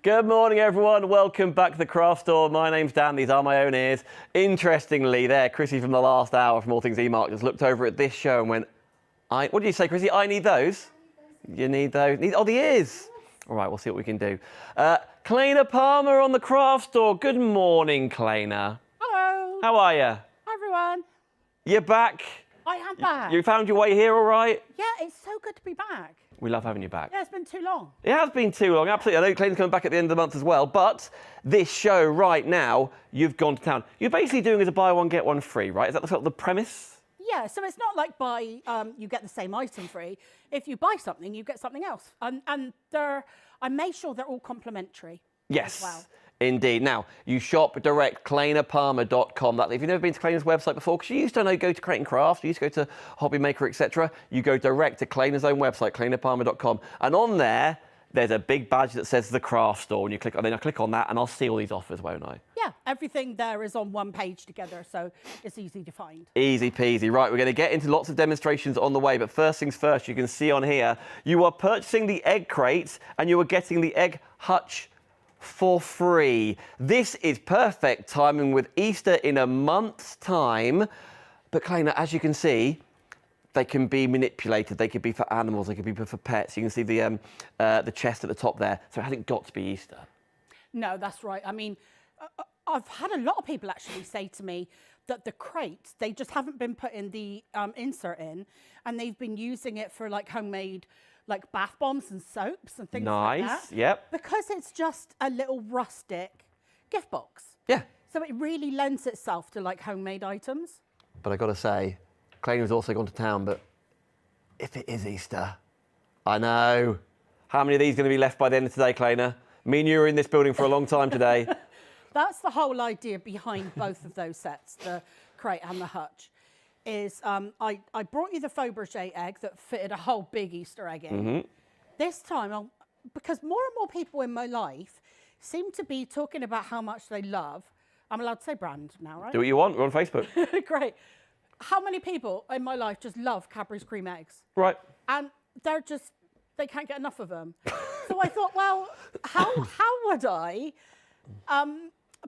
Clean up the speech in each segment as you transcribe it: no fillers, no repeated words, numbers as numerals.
Good morning, everyone. Welcome back to the craft store. My name's Dan. These are my own ears. Interestingly, there, Chrissy from the last hour from All Things E-Mark just looked over at this show and went, what did you say, Chrissy? I need those? You need those? Oh, the ears. All right, we'll see what we can do. Claina Palmer on the craft store. Good morning, Claina. Hello. How are you? Hi, everyone. You're back. I am back. You found your way here all right? Yeah, it's so good to be back. We love having you back. Yeah, it's been too long. It has been too long, absolutely. I know Claina's coming back at the end of the month as well, but this show right now, you've gone to town. You're basically doing as a buy one, get one free, right? Is that sort of the premise? Yeah, so it's not like you get the same item free. If you buy something, you get something else. And I made sure they're all complimentary. Yes. As well. Indeed. Now, you shop direct, clainapalmer.com. If you've never been to Claina's website before, because you used to go to Create and Craft, you used to go to Hobby Maker, etc., you go direct to Claina's own website, clainapalmer.com, and on there's a big badge that says the craft store, and you click, and then I click on that, and I'll see all these offers, won't I? Yeah, everything there is on one page together, so it's easy to find. Easy peasy. Right, we're going to get into lots of demonstrations on the way, but first things first, you can see on here, you are purchasing the egg crates, and you are getting the egg hutch for free. This is perfect timing with Easter in a month's time. But Claina, as you can see, they can be manipulated. They could be for animals. They could be for pets. You can see the chest at the top there. So it hasn't got to be Easter. No, that's right. I mean, I've had a lot of people actually say to me that the crates, they just haven't been putting the insert in, and they've been using it for like homemade like bath bombs and soaps and things like that. Nice, yep. Because it's just a little rustic gift box. Yeah. So it really lends itself to like homemade items. But I got to say, Claina's also gone to town, but if it is Easter, I know. How many of these are going to be left by the end of today, Claina? Me and you were in this building for a long time today. That's the whole idea behind both of those sets, the crate and the hutch. Is I brought you the Fabergé egg that fitted a whole big Easter egg in. Mm-hmm. This time, because more and more people in my life seem to be talking about how much they love. I'm allowed to say brand now, right? Do what you want. We're on Facebook. Great. How many people in my life just love Cadbury's cream eggs? Right. And they can't get enough of them. So I thought, well, how would I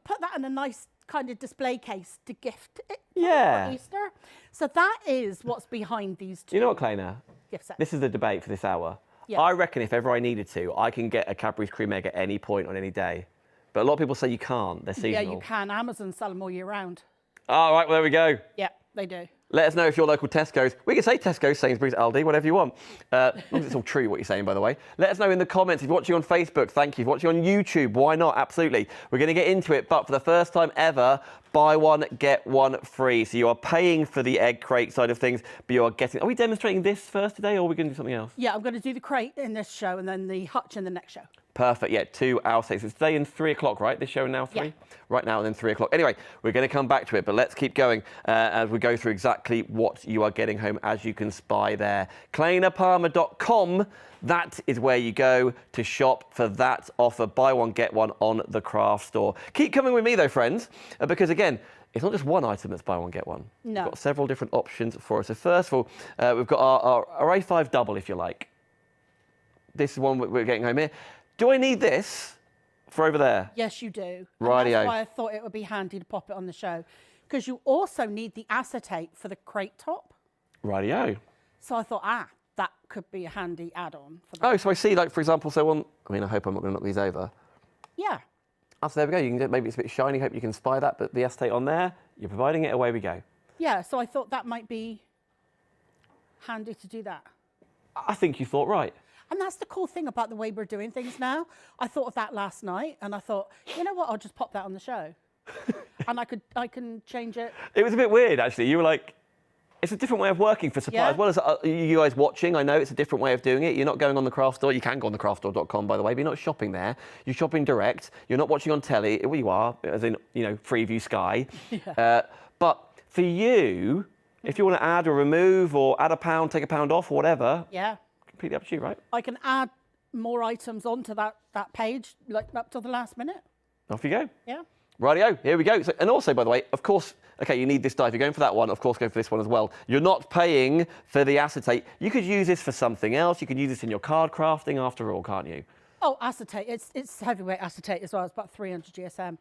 put that in a nice kind of display case to gift it for Easter? So that is what's behind these two. You know what, Claina? Gift sets. This is the debate for this hour. Yeah. I reckon if ever I needed to, I can get a Cadbury's cream egg at any point on any day. But a lot of people say you can't. They're seasonal. Yeah, you can. Amazon sell them all year round. All right, well, there we go. Yeah, they do. Let us know if your local Tesco's. We can say Tesco's, Sainsbury's, Aldi, whatever you want. As long as it's all true what you're saying, by the way. Let us know in the comments. If you're watching on Facebook, thank you. If you're watching on YouTube, why not? Absolutely. We're going to get into it, but for the first time ever, buy one, get one free. So you are paying for the egg crate side of things, but you are getting... Are we demonstrating this first today, or are we going to do something else? Yeah, I'm going to do the crate in this show and then the hutch in the next show. Perfect, yeah, 2 hours. So it's today and 3 o'clock, right? This show and now 3? Yeah. Right now and then 3 o'clock. Anyway, we're going to come back to it, but let's keep going as we go through exactly what you are getting home, as you can spy there. Clainapalmer.com, that is where you go to shop for that offer. Buy one, get one on the craft store. Keep coming with me though, friends, because again, it's not just one item that's buy one, get one. No. We've got several different options for us. So first of all, we've got our A5 double, if you like. This is one we're getting home here. Do I need this for over there? Yes, you do. Rightio. And that's why I thought it would be handy to pop it on the show. Because you also need the acetate for the crate top. Rightio. So I thought, that could be a handy add-on. Oh, so I see, like, for example, so on... I mean, I hope I'm not going to knock these over. Yeah. Oh, so there we go. You can get, maybe it's a bit shiny. Hope you can spy that, but the acetate on there, you're providing it. Away we go. Yeah, so I thought that might be handy to do that. I think you thought right. And that's the cool thing about the way we're doing things now. I thought of that last night, and I thought, you know what? I'll just pop that on the show, and I can change it. It was a bit weird, actually. You were like, it's a different way of working for supply, as well as you guys watching. I know it's a different way of doing it. You're not going on the craft store. You can go on thecraftstore.com, by the way, but you're not shopping there. You're shopping direct. You're not watching on telly. Well, you are, as in, you know, Freeview Sky. Yeah. But for you, if you want to add or remove or add a pound, take a pound off or whatever. Yeah. Completely up to you, right? I can add more items onto that page, like up to the last minute. Off you go. Yeah. Rightio, here we go. So, and also, by the way, of course, okay, you need this die. If you're going for that one, of course, go for this one as well. You're not paying for the acetate. You could use this for something else. You could use this in your card crafting after all, can't you? Oh, acetate. It's heavyweight acetate as well. It's about 300 GSM.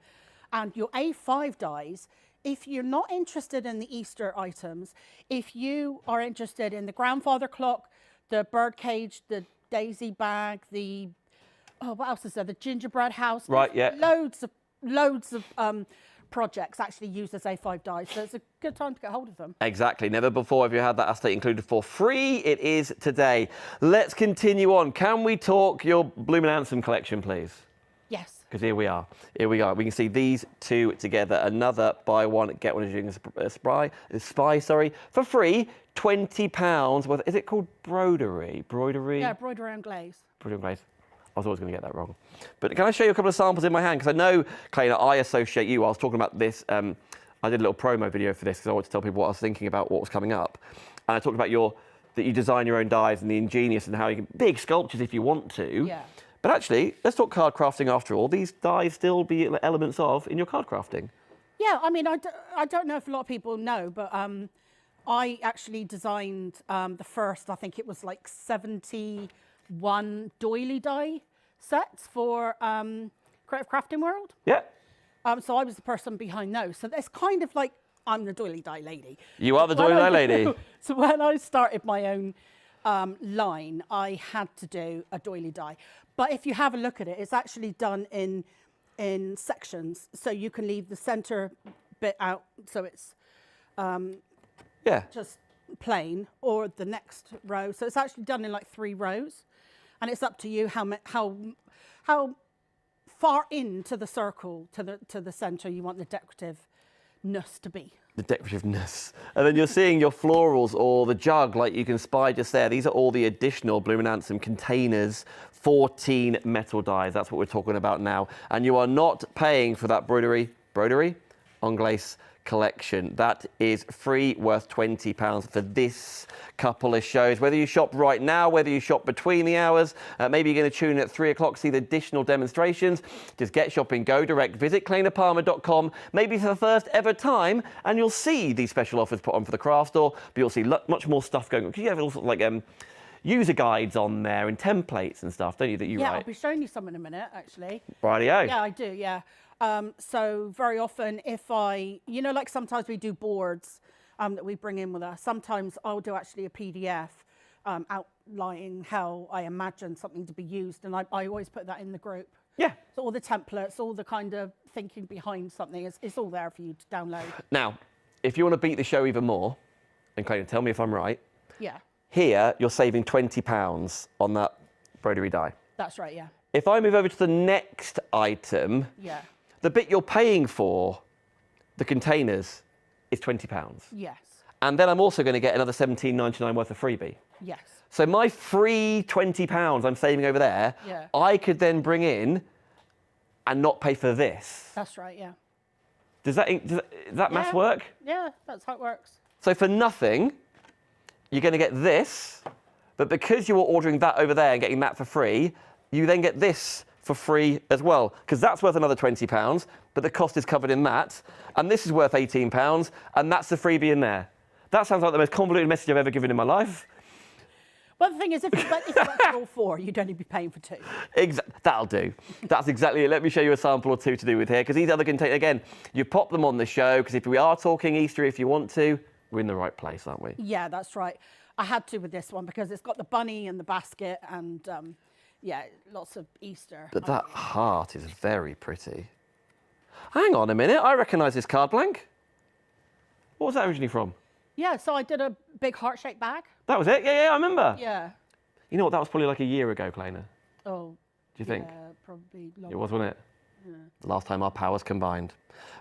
And your A5 dies, if you're not interested in the Easter items, if you are interested in the grandfather clock, the bird cage, the daisy bag, the, oh, what else is there? The gingerbread house. Right, yeah. Loads of projects actually use this A5 dies, so it's a good time to get hold of them. Exactly. Never before have you had that acetate included for free. It is today. Let's continue on. Can we talk your Bloomin Ansom collection, please? Yes. Because here we are. Here we are. We can see these two together. Another buy one, get one as you're doing a spy, for free. £20 worth. Is it called broderie? Broidery? Yeah, broidery and glaze. Broidery and glaze. I was always going to get that wrong. But can I show you a couple of samples in my hand? Because I know, Claina, I associate you. I was talking about this. I did a little promo video for this because I wanted to tell people what I was thinking about what was coming up. And I talked about that you design your own dies and the ingenious and how you can big sculptures if you want to. Yeah. But actually, let's talk card crafting after all. These dies still be elements of in your card crafting. Yeah, I mean, I don't know if a lot of people know, but I actually designed the first, I think it was like 71 doily die sets for Creative Crafting World. Yeah. So I was the person behind those. So it's kind of like I'm the doily die lady. You are the doily die lady. So when I started my own line, I had to do a doily die. But if you have a look at it, it's actually done in sections. So you can leave the center bit out so it's just plain, or the next row. So it's actually done in like 3 rows. And it's up to you how far into the circle to the center you want the decorativeness to be. The decorativeness. And then you're seeing your florals or the jug, like you can spy just there. These are all the additional Bloomin Ansom containers, 14 metal dies. That's what we're talking about now. And you are not paying for that broidery on glace collection. That is free, worth £20 for this couple of shows. Whether you shop right now, whether you shop between the hours, maybe you're going to tune in at 3 o'clock, see the additional demonstrations. Just get shopping, go direct, visit clainapalmer.com, maybe for the first ever time, and you'll see these special offers put on for the craft store, but you'll see much more stuff going on. Because you have all sorts of like user guides on there and templates and stuff, don't you, that you write? Yeah, I'll be showing you some in a minute, actually. Rightio. Yeah, I do, yeah. So very often if like sometimes we do boards that we bring in with us. Sometimes I'll do actually a PDF outlining how I imagine something to be used. And I always put that in the group. Yeah. So all the templates, all the kind of thinking behind something, it's all there for you to download. Now, if you want to beat the show even more, and Claina, tell me if I'm right. Yeah. Here, you're saving £20 on that broderie die. That's right, yeah. If I move over to the next item, yeah, the bit you're paying for, the containers, is £20. Yes. And then I'm also going to get another £17.99 worth of freebie. Yes. So my free £20 I'm saving over there, yeah, I could then bring in and not pay for this. That's right, yeah. Does that maths work? Yeah, that's how it works. So for nothing, you're going to get this, but because you were ordering that over there and getting that for free, you then get this for free as well, because that's worth another £20, but the cost is covered in that, and this is worth £18, and that's the freebie in there. That sounds like the most convoluted message I've ever given in my life. Well, the thing is, if you went for all 4, you'd only be paying for 2. That'll do. That's exactly it. Let me show you a sample or 2 to do with here, because these other containers, again, you pop them on the show, because if we are talking Easter, if you want to, we're in the right place, aren't we? Yeah, that's right. I had to with this one, because it's got the bunny and the basket and, yeah, lots of Easter. But that heart is very pretty. Hang on a minute, I recognise this card blank. What was that originally from? Yeah, so I did a big heart-shaped bag. That was it? Yeah, I remember. Yeah. You know what, that was probably like a year ago, Claina. Oh. Do you think? Yeah, probably longer. It was, wasn't it? Yeah. The last time our powers combined.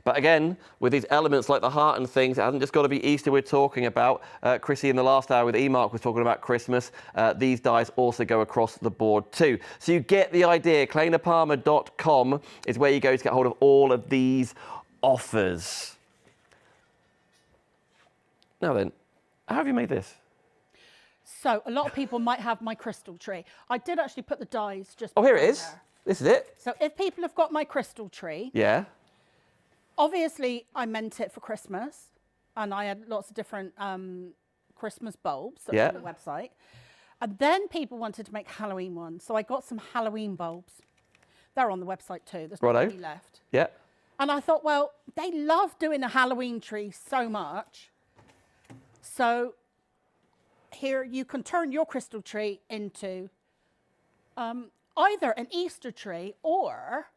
But again, with these elements like the heart and things, it hasn't just got to be Easter we're talking about. Chrissy in the last hour with E-Mark was talking about Christmas. These dies also go across the board too. So you get the idea. Clainapalmer.com is where you go to get hold of all of these offers. Now then, how have you made this? So a lot of people might have my crystal tree. I did actually put the dies just. Oh, here it is. there. This is it. So if people have got my crystal tree, Yeah. obviously I meant it for Christmas, and I had lots of different Christmas bulbs that Yeah. were on the website. And then people wanted to make Halloween ones. So I got some Halloween bulbs. They're on the website too. There's not any left. Yeah. And I thought, well, they love doing a Halloween tree so much. So here you can turn your crystal tree into either an Easter tree or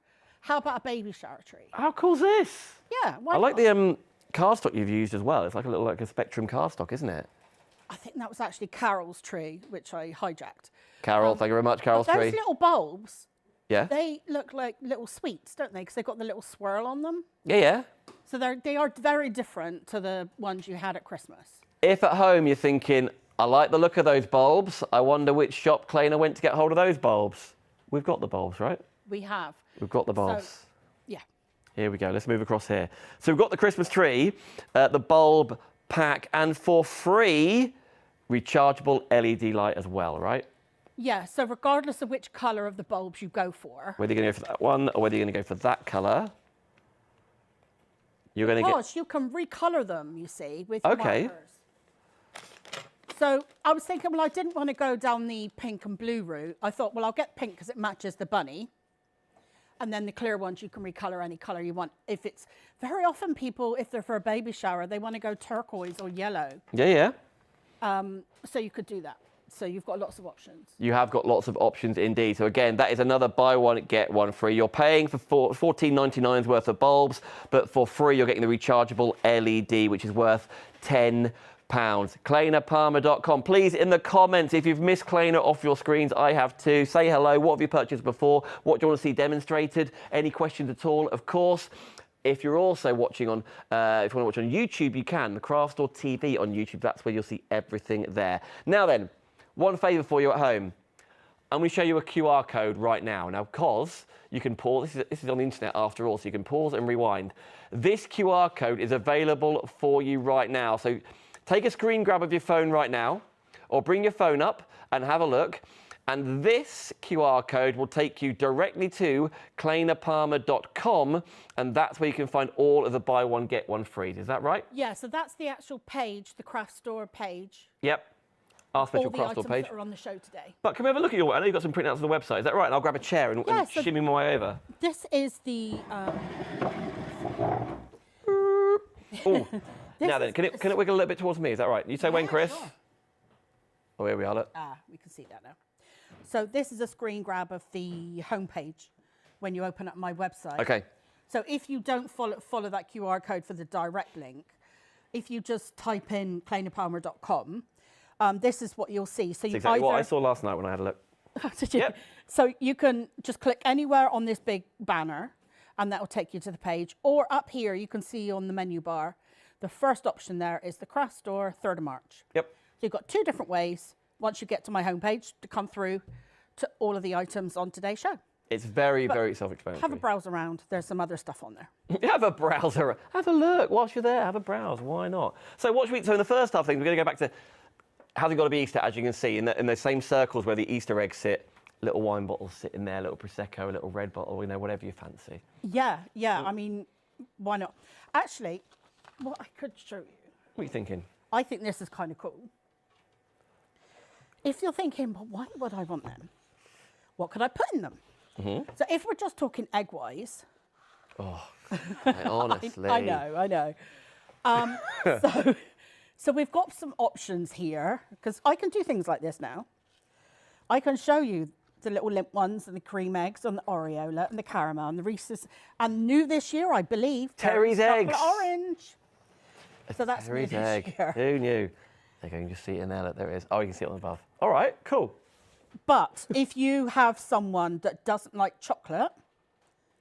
how about a baby shower tree? How cool is this? Yeah. I like the cardstock you've used as well. It's like a little like a Spectrum cardstock, isn't it? I think that was actually Carol's tree, which I hijacked. Carol, thank you very much, Carol's Those tree. little bulbs, Yeah. they look like little sweets, don't they? Because they've got the little swirl on them. Yeah, yeah. So they are very different to the ones you had at Christmas. If at home you're thinking, I like the look of those bulbs, I wonder which shop Claina went to get hold of those bulbs. We've got the bulbs, right? We have. We've got the bulbs. So, yeah. Here we go. Let's move across here. So we've got the Christmas tree, the bulb pack, and for free, rechargeable LED light as well, right? Yeah, so regardless of which colour of the bulbs you go for. Whether you're going to go for that one or whether you're going to go for that colour, you're going to get... Because you can recolour them, you see, with your Okay. markers. So I was thinking, well, I didn't want to go down the pink and blue route. I thought, well, I'll get pink because it matches the bunny. And then the clear ones, you can recolour any colour you want. If it's very often people, if they're for a baby shower, they want to go turquoise or yellow. Yeah, yeah. So you could do that. So you've got lots of options. You have got lots of options indeed. So again, that is another buy one, get one free. You're paying for $14.99's worth of bulbs, but for free, you're getting the rechargeable LED, which is worth £10. ClainaPalmer.com. Please, in the comments, if you've missed Claina off your screens, I have too. Say hello. What have you purchased before? What do you want to see demonstrated? Any questions at all? Of course. If you're also watching on, if you want to watch on YouTube, you can. The Craft Store TV on YouTube. That's where you'll see everything there. Now then, one favour for you at home. I'm going to show you a QR code right now. Now, because you can pause, this is on the internet after all, so you can pause and rewind. This QR code is available for you right now. So take a screen grab of your phone right now, or bring your phone up and have a look. And this QR code will take you directly to ClainaPalmer.com, and that's where you can find all of the buy one, get one free. Is that right? Yeah, so that's the actual page, the craft store page. Yep. Our special all the craft store items page. that are on the show today. But can we have a look at your? I know you've got some printouts on the website. Is that right? And I'll grab a chair and, Yeah, and so shimmy my way over. This is the. Oh, now then, can it wiggle a little bit towards me? Is that right? You say when, Chris? Sure. Oh, here we are. Look. We can see that now. So this is a screen grab of the homepage when you open up my website. Okay. So if you don't follow that QR code for the direct link, if you just type in ClainaPalmer.com, this is what you'll see. So That's you exactly what I saw last night when I had a look. Did you? Yep. So you can just click anywhere on this big banner, and that will take you to the page. Or up here, you can see on the menu bar, the first option there is the craft store, 3rd of March. Yep. So you've got two different ways, once you get to my homepage, to come through to all of the items on today's show. It's very, very self-explanatory. Have a browse around. There's some other stuff on there. Have a browse around. Have a look whilst you're there. Have a browse. Why not? So what should we? So in the first half of things, we're going to go back to how's it got to be Easter, as you can see in the same circles where the Easter eggs sit. Little wine bottles sit in there, little prosecco, a little red bottle. You know, whatever you fancy. Yeah. I mean, why not? Actually, what I could show you. What are you thinking? I think this is kind of cool. If you're thinking, but why would I want them? What could I put in them? Mm-hmm. So if we're just talking egg-wise. Oh, honestly. I know. So we've got some options here, because I can do things like this now. I can show you the little limp ones and the cream eggs and the Oreola and the caramel and the Reese's. And new this year, I believe, Terry's eggs. Orange. So that's new Terry's this egg. year. Who knew? There you go, you can just see it in there. Look, there it is. Oh, you can see it on above. All right, cool. But if you have someone that doesn't like chocolate,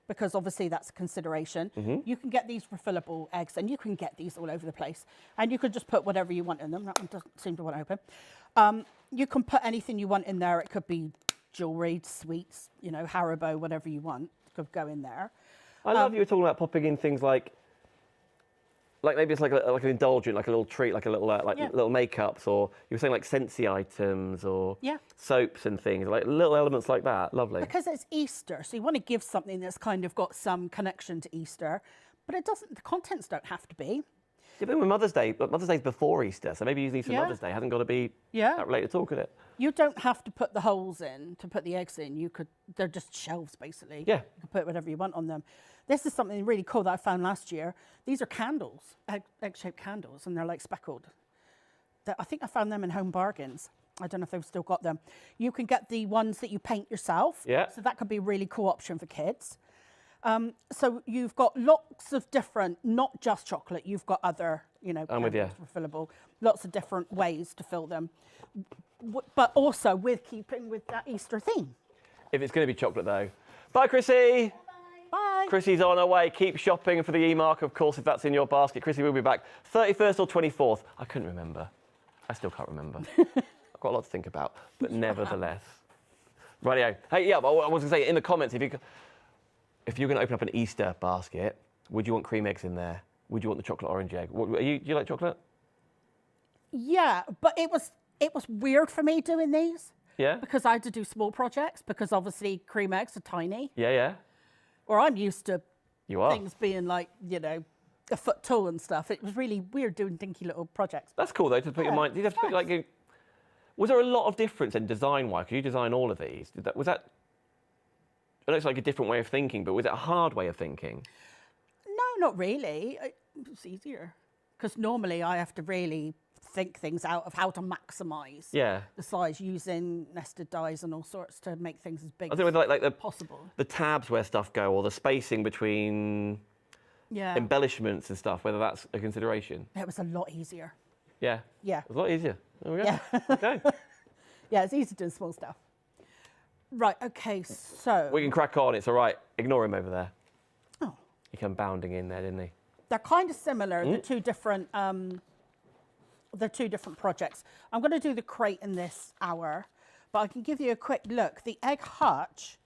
because obviously that's a consideration, you can get these refillable eggs, and you can get these all over the place. And you can just put whatever you want in them. That one doesn't seem to want to open. You can put anything you want in there. It could be jewellery, sweets, you know, Haribo, whatever you want could go in there. I love you were talking about popping in things like maybe it's like an indulgent, like a little treat, like a little little makeups, or you were saying like Scentsy items or soaps and things, like little elements like that. Lovely. Because it's Easter, so you want to give something that's kind of got some connection to Easter, but it doesn't. The contents don't have to be. Yeah, but with Mother's Day, but Mother's Day's before Easter, so maybe using these for Yeah. Mother's Day hasn't got to be Yeah. that related at all, could it? You don't have to put the holes in to put the eggs in. They're just shelves basically. Yeah. You can put whatever you want on them. This is something really cool that I found last year. These are candles, egg-shaped candles, and they're like speckled. I think I found them in Home Bargains. I don't know if they've still got them. You can get the ones that you paint yourself. Yeah. So that could be a really cool option for kids. So you've got lots of different, not just chocolate, you've got other, I'm with you. refillable, lots of different ways to fill them. But also with keeping with that Easter theme. If it's going to be chocolate, though. Bye, Chrissy. Bye. Chrissy's on her way. Keep shopping for the E-mark, of course, if that's in your basket. Chrissy will be back 31st or 24th. I couldn't remember. I still can't remember. I've got a lot to think about, but nevertheless. Rightio. Hey, yeah, I was going to say, in the comments, if you're going to open up an Easter basket, would you want cream eggs in there? Would you want the chocolate orange egg? Do you like chocolate? Yeah, but it was weird for me doing these. Yeah? Because I had to do small projects, because obviously cream eggs are tiny. Yeah. Or I'm used to You are. things being like, a foot tall and stuff. It was really weird doing dinky little projects. That's cool, though, to put your mind. Did you have to put, was there a lot of difference in design-wise? Could you design all of these? Was that... I know it's like a different way of thinking, but was it a hard way of thinking? No, not really. It's easier. Because normally I have to really think things out of how to maximise the size using nested dies and all sorts to make things as big I think with like possible. The tabs where stuff go, or the spacing between embellishments and stuff, whether that's a consideration. It was a lot easier. Yeah. Yeah. It was a lot easier. There we go. Yeah. Okay. Yeah, it's easy doing small stuff. Right, okay, so... We can crack on. It's all right. Ignore him over there. Oh. He came bounding in there, didn't he? They're kind of similar, the two different projects. I'm going to do the crate in this hour, but I can give you a quick look. The egg hutch,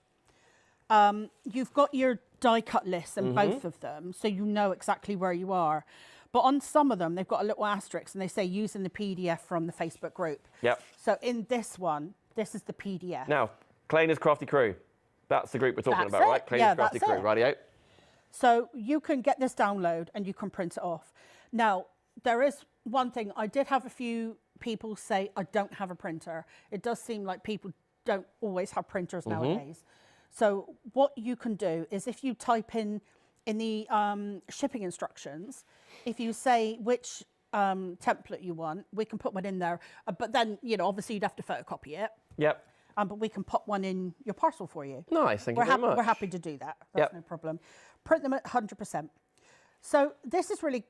you've got your die cut lists in both of them, so you know exactly where you are. But on some of them, they've got a little asterisk, and they say using the PDF from the Facebook group. Yep. So in this one, this is the PDF. Now, Claina's Crafty Crew. That's the group we're talking about, right? Claina's Crafty Crew. Rightio. So you can get this download and you can print it off. Now, there is one thing. I did have a few people say, I don't have a printer. It does seem like people don't always have printers nowadays. So what you can do is if you type in the shipping instructions, if you say which template you want, we can put one in there. But then, obviously you'd have to photocopy it. Yep. But we can pop one in your parcel for you. Nice, thank you very much. We're happy to do that. That's no problem. Print them at 100%. So this is really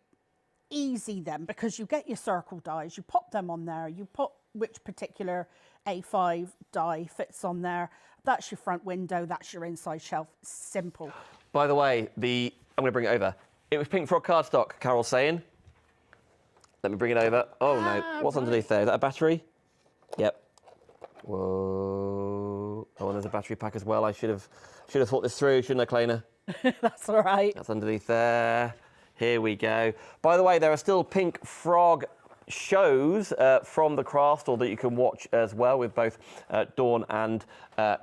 easy then, because you get your circle dies, you pop them on there, you put which particular A5 die fits on there. That's your front window, that's your inside shelf. Simple. By the way, I'm going to bring it over. It was pink frog cardstock, Carol's saying. Let me bring it over. Oh no, what's underneath there? Is that a battery? Yep. Whoa. Oh, and there's a battery pack as well. I should have thought this through, shouldn't I, Claina? That's all right. That's underneath there. Here we go. By the way, there are still pink frog shows from the craft store that you can watch as well with both Dawn and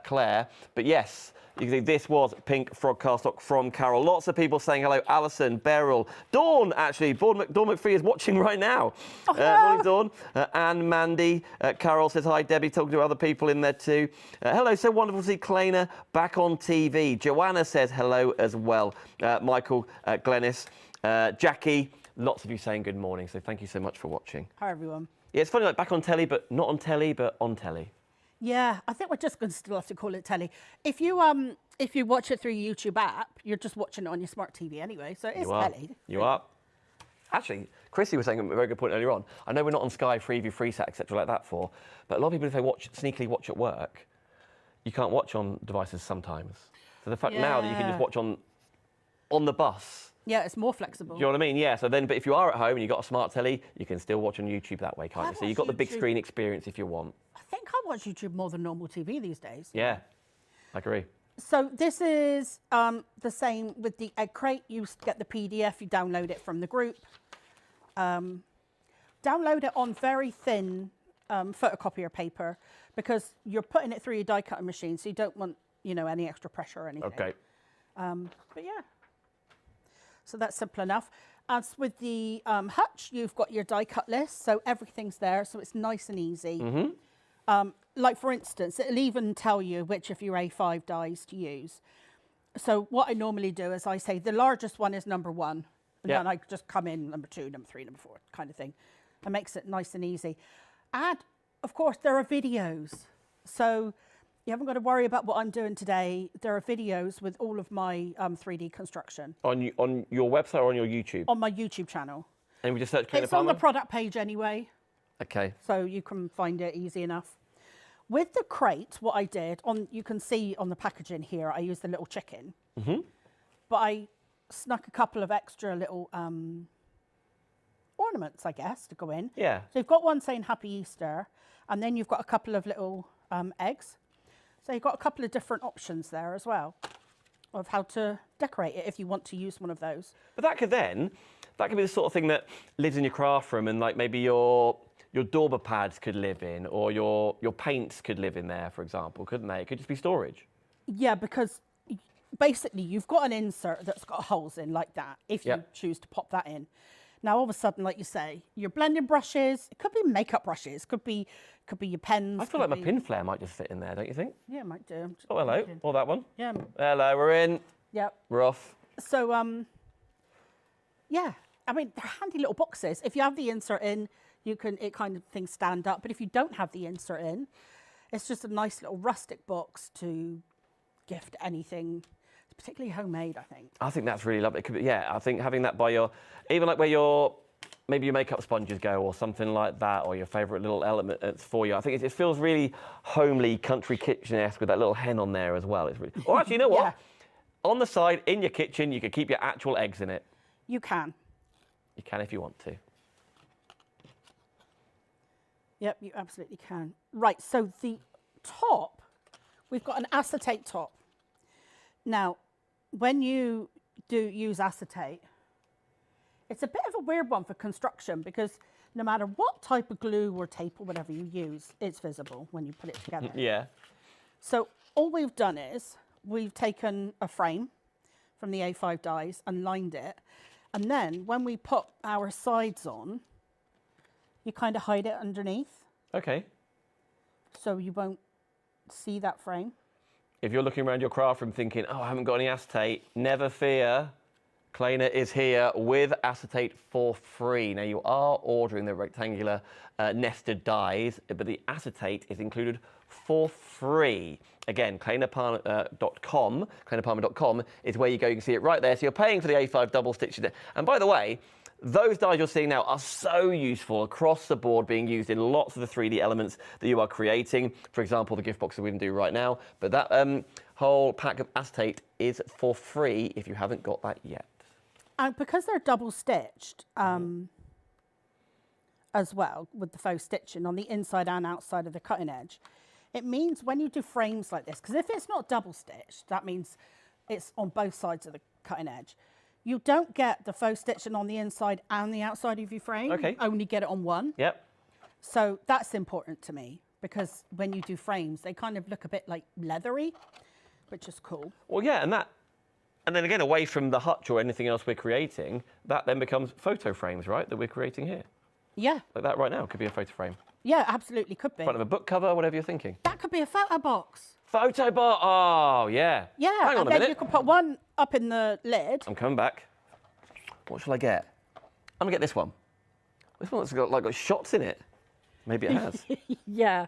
Claire. But yes, you can see this was pink frog cardstock from Carol. Lots of people saying hello. Alison, Beryl, Dawn, actually. Dawn McPhee is watching right now. Oh, morning, Dawn. Anne, Mandy. Carol says hi. Debbie talking to other people in there too. Hello, so wonderful to see Claina back on TV. Joanna says hello as well. Michael, Glennis, Jackie. Lots of you saying good morning, so thank you so much for watching. Hi, everyone. Yeah, it's funny, like back on telly, but not on telly, but on telly. Yeah, I think we're just going to still have to call it telly. If you watch it through your YouTube app, you're just watching it on your smart TV anyway, so it's telly. You are. Actually, Chrissy was saying a very good point earlier on. I know we're not on Sky, Freeview, Freesat, etc. like that but a lot of people, if they sneakily watch at work, you can't watch on devices sometimes. So the fact now that you can just watch on the bus. Yeah, it's more flexible. Do you know what I mean? Yeah, so then, but if you are at home and you've got a smart telly, you can still watch on YouTube that way, can't you? So you've got the big screen experience if you want. I think I watch YouTube more than normal TV these days. Yeah, I agree. So this is the same with the egg crate. You get the PDF, you download it from the group. Download it on very thin photocopier paper because you're putting it through your die cutting machine, so you don't want, any extra pressure or anything. Okay. But yeah. So that's simple enough. As with the hutch, you've got your die cut list, so everything's there, so it's nice and easy. Like for instance, it'll even tell you which of your A5 dies to use. So what I normally do is I say the largest one is number 1, and then I just come in number 2, number 3, number 4, kind of thing. It makes it nice and easy. And of course, there are videos. So you haven't got to worry about what I'm doing today. There are videos with all of my 3D construction. On your website or on your YouTube? On my YouTube channel. And we just search Claina It's Palmer? on the product page anyway. Okay. So you can find it easy enough. With the crate, what I did, you can see on the packaging here, I used the little chicken. But I snuck a couple of extra little ornaments, I guess, to go in. Yeah. So you've got one saying Happy Easter, and then you've got a couple of little eggs. So you've got a couple of different options there as well of how to decorate it if you want to use one of those. But that could be the sort of thing that lives in your craft room, and like maybe your dauber pads could live in, or your paints could live in there, for example, couldn't they? It could just be storage. Yeah, because basically you've got an insert that's got holes in like that, if you choose to pop that in. Now, all of a sudden, like you say, your blending brushes, it could be makeup brushes, could be your pens. I feel like my pin flare might just fit in there, don't you think? Yeah, it might do. Oh, hello. Or that one. Yeah. Hello, we're in. Yep. We're off. So, yeah, I mean, they're handy little boxes. If you have the insert in, it kind of things stand up. But if you don't have the insert in, it's just a nice little rustic box to gift anything. It's particularly homemade, I think. I think that's really lovely. It could be, I think having that by even like where maybe your makeup sponges go or something like that, or your favourite little elements for you. I think it feels really homely, country kitchen-esque with that little hen on there as well. It's really, or actually, you know what? On the side, in your kitchen, you could keep your actual eggs in it. You can. You can if you want to. Yep, you absolutely can. Right, so the top, we've got an acetate top. Now, when you do use acetate, it's a bit of a weird one for construction because no matter what type of glue or tape or whatever you use, it's visible when you put it together. Yeah. So all we've done is we've taken a frame from the A5 dies and lined it. And then when we put our sides on, you kind of hide it underneath. Okay. So you won't see that frame. If you're looking around your craft room thinking, oh, I haven't got any acetate, never fear. Claina is here with acetate for free. Now, you are ordering the rectangular nested dies, but the acetate is included for free. Again, clainapalmer.com, clainapalmer.com is where you go. You can see it right there. So you're paying for the A5 double stitches. And by the way, those dies you're seeing now are so useful across the board, being used in lots of the 3D elements that you are creating. For example, the gift box that we're going to do right now. But that whole pack of acetate is for free if you haven't got that yet. And because they're double stitched as well, with the faux stitching on the inside and outside of the cutting edge, it means when you do frames like this, because if it's not double stitched, that means it's on both sides of the cutting edge. You don't get the faux stitching on the inside and the outside of your frame. Okay. You only get it on one. Yep. So that's important to me because when you do frames, they kind of look a bit like leathery, which is cool. Well, yeah, and then again, away from the hutch or anything else we're creating, that then becomes photo frames, right, that we're creating here. Yeah. Like that right now could be a photo frame. Yeah, absolutely could be. Front of a book cover, whatever you're thinking. That could be a photo box. Photo box, oh, yeah. Yeah, Hang on and a then minute. you could put one up in the lid. I'm coming back. What shall I get? I'm gonna get this one. This one's got shots in it. Maybe it has. Yeah.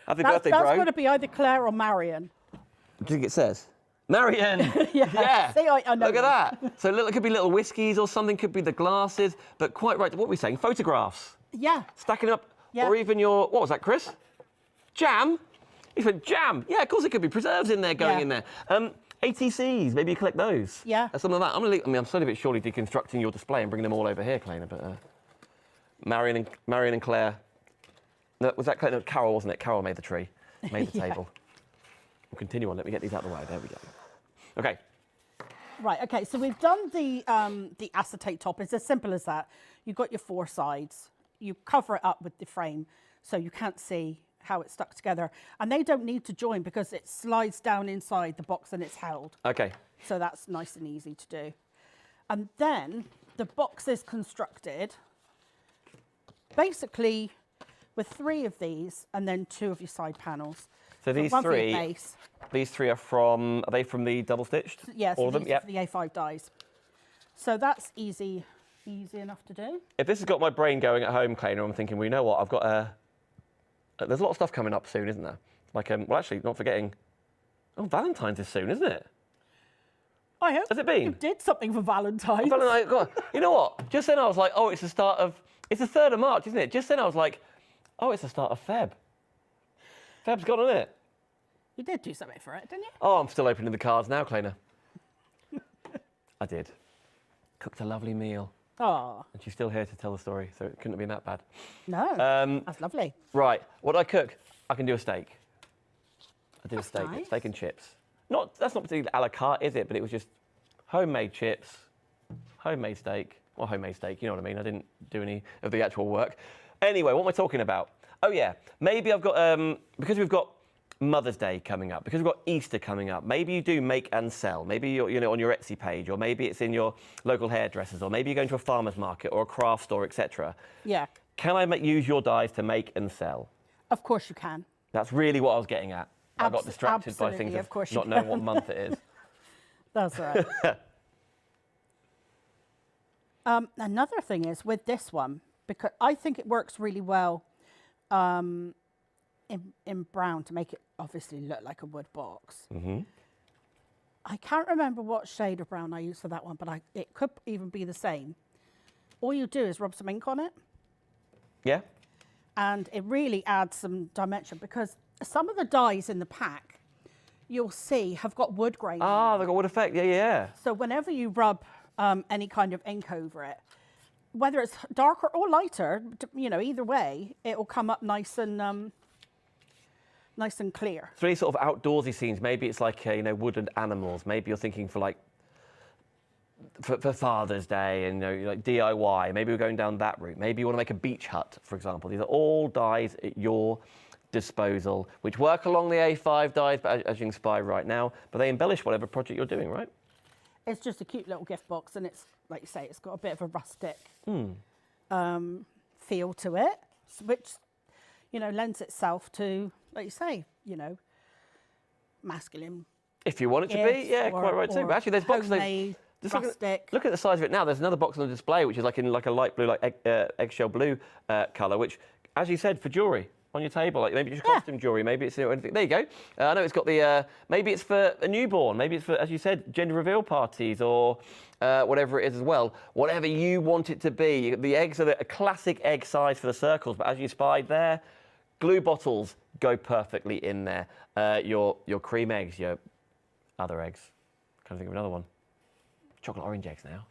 Happy birthday, that's bro. going to be either Claire or Marion. Do you think it says? Marion! Yeah. See, I know. Look at that. So it could be little whiskies or something, could be the glasses, but quite right, what are we saying? Photographs. Yeah. Stacking up, Yeah. or even what was that, Chris? Jam? He said jam. Yeah, of course it could be preserves in there, going in there. ATCs, maybe you collect those. Yeah. Something like that. I'm slowly but surely deconstructing your display and bringing them all over here, Claina, but Marion and Claire. No, was that Claire? No, Carol, wasn't it? Carol made the tree, made the table. We'll continue on. Let me get these out of the way. There we go. Okay. Right, okay, so we've done the acetate top. It's as simple as that. You've got your four sides. You cover it up with the frame so you can't see how it's stuck together. And they don't need to join because it slides down inside the box and it's held. Okay. So that's nice and easy to do. And then the box is constructed basically with 3 of these and then 2 of your side panels. So these one for your three, base. these three are they from the double stitched? Yes, all of them. these are for the A5 dies. So that's easy enough to do. If this has got my brain going at home, Claina, I'm thinking, well, you know what? I've got there's a lot of stuff coming up soon, isn't there? Like, well, actually, not forgetting. Oh, Valentine's is soon, isn't it? I hope Has it been? you did something for Valentine's. God, you know what? Just then I was like, oh, it's the 3rd of March, isn't it? Just then I was like, oh, it's the start of Feb. Feb's gone, isn't it? You did do something for it, didn't you? Oh, I'm still opening the cards now, Claina. I did. Cooked a lovely meal. Oh. And she's still here to tell the story, so it couldn't have been that bad. No, that's lovely. Right, what did I cook? I can do a steak. I did That's a steak, nice. steak and chips. That's not particularly a la carte, is it? But it was just homemade chips, homemade steak. Well, homemade steak, you know what I mean? I didn't do any of the actual work. Anyway, what am I talking about? Oh yeah, maybe I've got, because we've got Mother's Day coming up, because we've got Easter coming up, maybe you do make and sell. Maybe you're on your Etsy page, or maybe it's in your local hairdressers, or maybe you're going to a farmer's market or a craft store, etc. Yeah. Can I use your dies to make and sell? Of course you can. That's really what I was getting at. I got distracted by things Absolutely, of course you not knowing can. what month it is. That's right. Another thing is with this one, because I think it works really well in brown to make it obviously look like a wood box. Mm-hmm. I can't remember what shade of brown I used for that one, but it could even be the same. All you do is rub some ink on it. Yeah? And it really adds some dimension because some of the dies in the pack, you'll see, have got wood grain. Ah, they've got wood effect. Yeah, yeah. So whenever you rub any kind of ink over it, whether it's darker or lighter, either way, it will come up nice and clear. So any sort of outdoorsy scenes, maybe it's like, woodland animals. Maybe you're thinking for Father's Day and, like DIY. Maybe we're going down that route. Maybe you want to make a beach hut, for example. These are all dies at your disposal, which work along the A5 dies, but as you can spy right now, but they embellish whatever project you're doing, right? It's just a cute little gift box, and it's, like you say, it's got a bit of a rustic feel to it, which, lends itself to, like you say, masculine. If you want it to be, yeah, quite right too. But actually, there's boxes. Homemade, rustic. Look at the size of it now. There's another box on the display, which is like in like a light blue, like eggshell blue colour, which, as you said, for jewellery on your table, like maybe just costume jewellery, maybe it's anything. There you go. I know it's got the. Maybe it's for a newborn. Maybe it's for, as you said, gender reveal parties or whatever it is as well. Whatever you want it to be. The eggs are a classic egg size for the circles, but as you spied there, glue bottles go perfectly in there. Your cream eggs, your other eggs. Can't think of another one. Chocolate orange eggs now.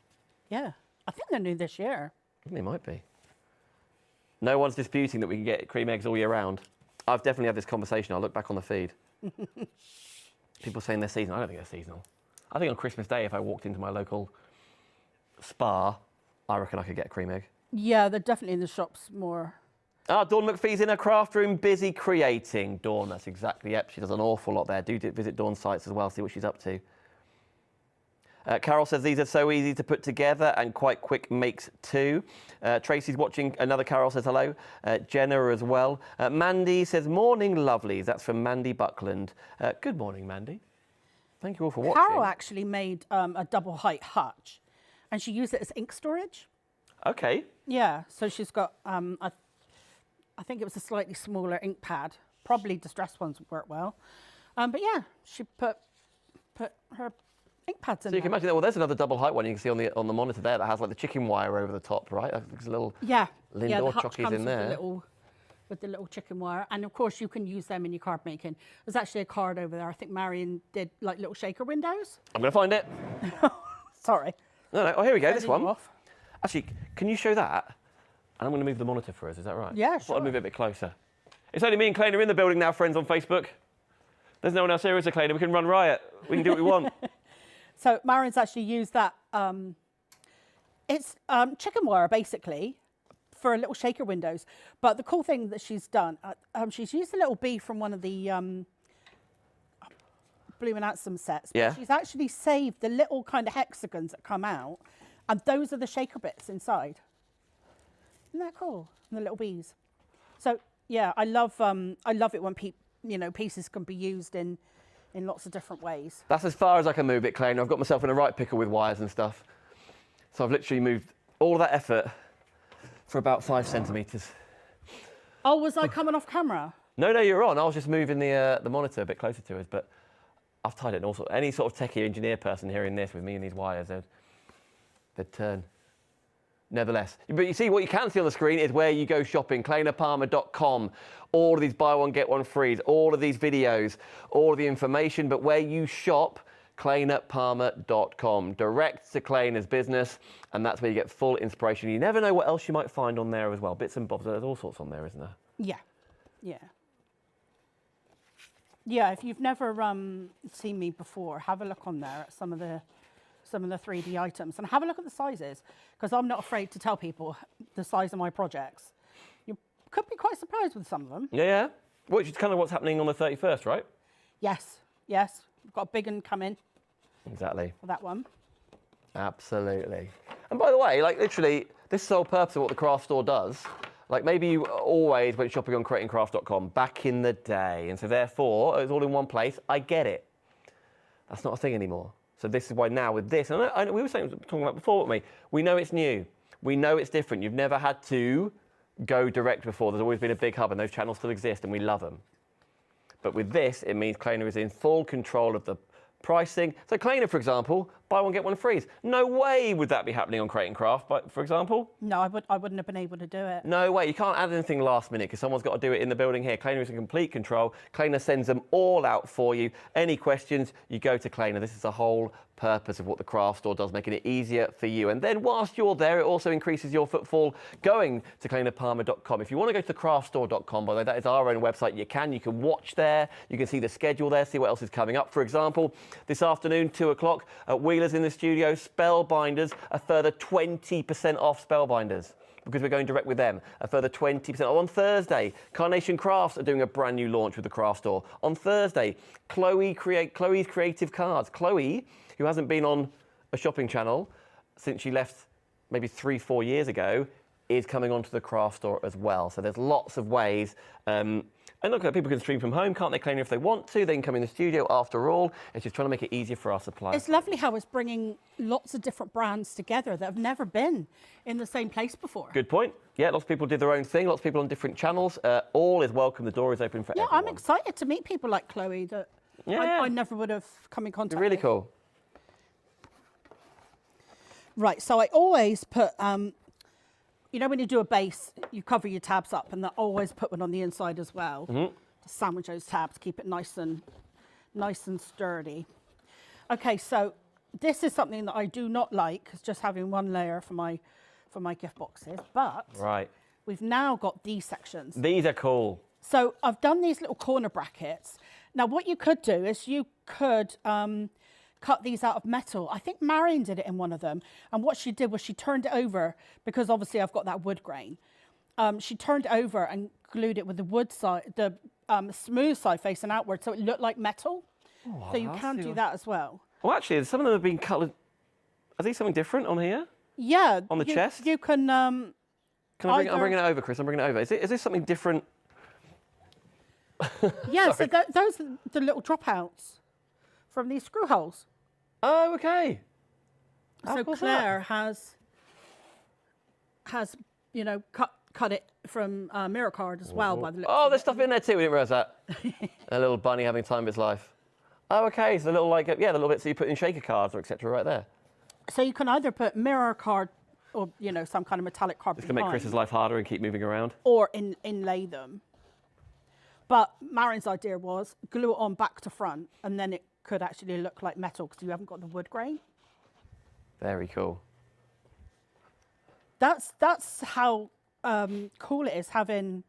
Yeah, I think they're new this year. I think they might be. No one's disputing that we can get cream eggs all year round. I've definitely had this conversation. I'll look back on the feed. People saying they're seasonal. I don't think they're seasonal. I think on Christmas Day, if I walked into my local spa, I reckon I could get a cream egg. Yeah, they're definitely in the shops more. Ah, Dawn McPhee's in her craft room, busy creating. Dawn, that's exactly, yep, she does an awful lot there. Do visit Dawn's sites as well, see what she's up to. Carol says these are so easy to put together and quite quick makes too. Tracy's watching. Another Carol says hello. Jenna as well. Mandy says morning lovelies. That's from Mandy Buckland. Good morning, Mandy. Thank you all for watching. Carol actually made a double height hutch, and she used it as ink storage. Okay. Yeah, so she's got I think it was a slightly smaller ink pad. Probably distressed ones would work well. But yeah, she put her ink pads in So you can imagine that. Well, there's another double height one you can see on the monitor there that has like the chicken wire over the top, right? There's a little Lindor chockies in there. With the little chicken wire, and of course you can use them in your card making. There's actually a card over there. I think Marion did like little shaker windows. I'm going to find it. Sorry. No. Oh, here we go. This one. Off. Actually, can you show that? And I'm going to move the monitor for us. Is that right? Yeah, sure. I'll move it a bit closer. It's only me and Claina in the building now, friends on Facebook. There's no one else here, is there, Claina? We can run riot. We can do what we want. So Marion's actually used that. It's chicken wire, basically, for little shaker windows. But the cool thing that she's done, she's used a little bee from one of the Bloomin Ansom sets. Yeah. She's actually saved the little kind of hexagons that come out And those are the shaker bits inside. Isn't that cool? And the little bees. So yeah, I love it when pieces can be used in lots of different ways. That's as far as I can move it, Claina. I've got myself in a right pickle with wires and stuff. So I've literally moved all of that effort for about 5 centimetres. Oh, was I coming off camera? No, you're on. I was just moving the monitor a bit closer to us, but I've tied it in also. Any sort of techie engineer person hearing this with me and these wires, they'd turn. Nevertheless, but you see, what you can see on the screen is where you go shopping, clainapalmer.com. All of these buy one, get one frees, all of these videos, all of the information, but where you shop, clainapalmer.com. Direct to Claina's business, and that's where you get full inspiration. You never know what else you might find on there as well. Bits and bobs, there's all sorts on there, isn't there? Yeah, if you've never seen me before, have a look on there at some of the 3D items and have a look at the sizes, because I'm not afraid to tell people the size of my projects. You could be quite surprised with some of them. Yeah. Which is kind of what's happening on the 31st, right? Yes. We've got a big one coming. Exactly. For that one. Absolutely. And by the way, like literally, this is the whole purpose of what the craft store does. Like maybe you always went shopping on creatingcraft.com back in the day, and so therefore it's all in one place. I get it. That's not a thing anymore. So this is why now with this, and I know we were talking about before, weren't we? We know it's new. We know it's different. You've never had to go direct before. There's always been a big hub, and those channels still exist, and we love them. But with this, it means Claina is in full control of the pricing. So Claina, for example, buy one, get one free. No way would that be happening on Create and Craft, for example. No, I wouldn't have been able to do it. No way. You can't add anything last minute because someone's got to do it in the building here. Claina is in complete control. Claina sends them all out for you. Any questions, you go to Claina. This is the whole purpose of what the craft store does, making it easier for you. And then whilst you're there, it also increases your footfall going to clainapalmer.com. If you want to go to thecraftstore.com, by the way, that is our own website. You can watch there. You can see the schedule there, see what else is coming up. For example, this afternoon, 2 o'clock, at Wheeler's in the studio, Spellbinders, a further 20% off Spellbinders, because we're going direct with them. A further 20% on Thursday. Carnation Crafts are doing a brand new launch with the craft store. On Thursday, Chloe's Creative Cards. Chloe, who hasn't been on a shopping channel since she left maybe 3-4 years ago, is coming onto the craft store as well. So there's lots of ways. And look, people can stream from home, can't they, Claina, if they want to? They can come in the studio after all. It's just trying to make it easier for our suppliers. It's lovely how it's bringing lots of different brands together that have never been in the same place before. Good point. Yeah, lots of people did their own thing, lots of people on different channels. All is welcome. The door is open for everyone. I'm excited to meet people like Chloe that I never would have come in contact with. Really cool. Right, so I always put, you know when you do a base, you cover your tabs up, and I always put one on the inside as well to sandwich those tabs, keep it nice and sturdy. Okay, so this is something that I do not like, is just having one layer for my gift boxes, but we've now got these sections. These are cool. So I've done these little corner brackets. Now what you could do is you could cut these out of metal. I think Marion did it in one of them. And what she did was she turned it over, because obviously I've got that wood grain. She turned it over and glued it with the wood side, the smooth side facing outward, so it looked like metal. Oh, so you can do that as well. Well, actually, some of them have been coloured. Are these something different on here? Yeah. On the chest? You can. Can I bring it? I'm bringing it over, Chris. I'm bringing it over. Is this something different? Yeah. So those are the little dropouts from these screw holes. Oh, okay. So Claire has cut it from mirror card as well by the looks. Oh, there's stuff in there too. We didn't realise that. A little bunny having time of its life. Oh, okay. So the little the little bits that you put in shaker cards or etc. right there. So you can either put mirror card or some kind of metallic card. It's gonna make Chris's life harder and keep moving around. Or inlay them. But Marion's idea was glue it on back to front, and then it could actually look like metal because you haven't got the wood grain. Very cool. That's how cool it is having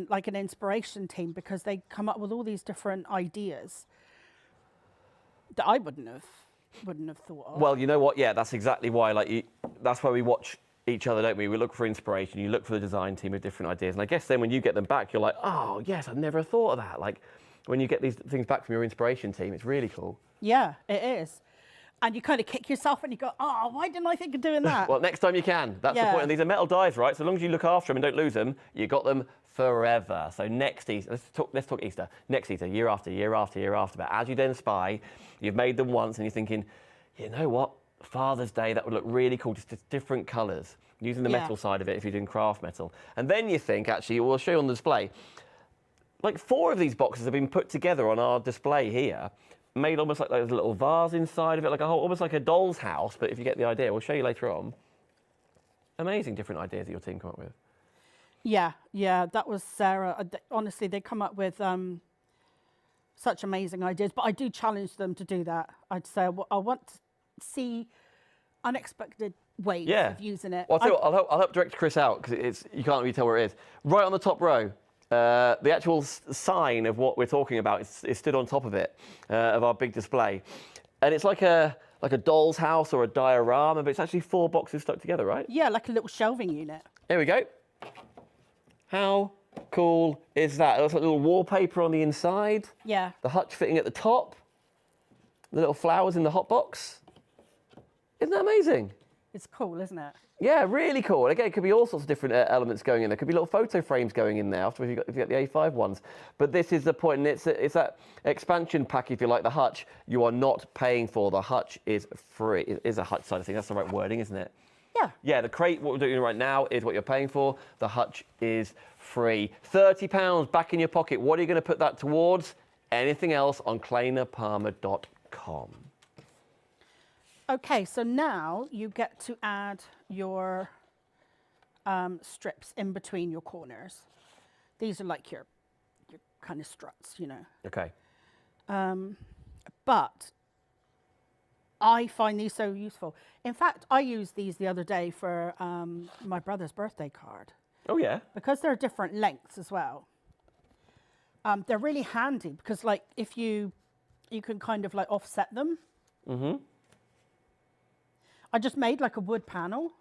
like an inspiration team, because they come up with all these different ideas that I wouldn't have thought of. Well, you know what? Yeah, that's exactly why. That's why we watch each other, don't we? We look for inspiration. You look for the design team with different ideas, and I guess then when you get them back, you're like, oh yes, I never thought of that. Like when you get these things back from your inspiration team, it's really cool. Yeah, it is. and you kind of kick yourself and you go, oh, why didn't I think of doing that? Well, next time you can. That's the Yeah. point. And these are metal dies, right? So long as you look after them and don't lose them, you got them forever. So next Easter, let's talk Easter. Next Easter, year after year after year after. But as you then spy, you've made them once and you're thinking, you know what? Father's Day, that would look really cool, just different colours, using the metal side of it if you're doing craft metal. And then you think, actually, we'll show you on the display, like 4 of these boxes have been put together on our display here, made almost like there's a little vase inside of it, like a whole, almost like a doll's house, but if you get the idea, we'll show you later on. Amazing different ideas that your team come up with. Yeah, that was Sarah. Honestly, they come up with such amazing ideas, but I do challenge them to do that. I'd say I want to see unexpected ways of using it. Well, I'll help direct Chris out because you can't really tell where it is. Right on the top row, the actual sign of what we're talking about is stood on top of it, of our big display. And it's like a doll's house or a diorama, but it's actually 4 boxes stuck together, right? Yeah, like a little shelving unit. Here we go. How cool is that? It looks like a little wallpaper on the inside. Yeah. The hutch fitting at the top. The little flowers in the hot box. Isn't that amazing? It's cool, isn't it? Yeah, really cool. And again, it could be all sorts of different elements going in. There could be little photo frames going in there after if you get the A5 ones. But this is the point, and it's that expansion pack, if you like, the hutch, you are not paying for. The hutch is free. It is a hutch side of things. That's the right wording, isn't it? Yeah. Yeah, the crate, what we're doing right now, is what you're paying for. The hutch is free. £30 back in your pocket. What are you going to put that towards? Anything else on clainapalmer.com. Okay, so now you get to add your strips in between your corners. These are like your kind of struts, you know. Okay. But I find these so useful. In fact, I used these the other day for my brother's birthday card. Oh, yeah? Because they're different lengths as well. They're really handy because, like, if you can kind of like offset them. Mm-hmm. I just made like a wood panel.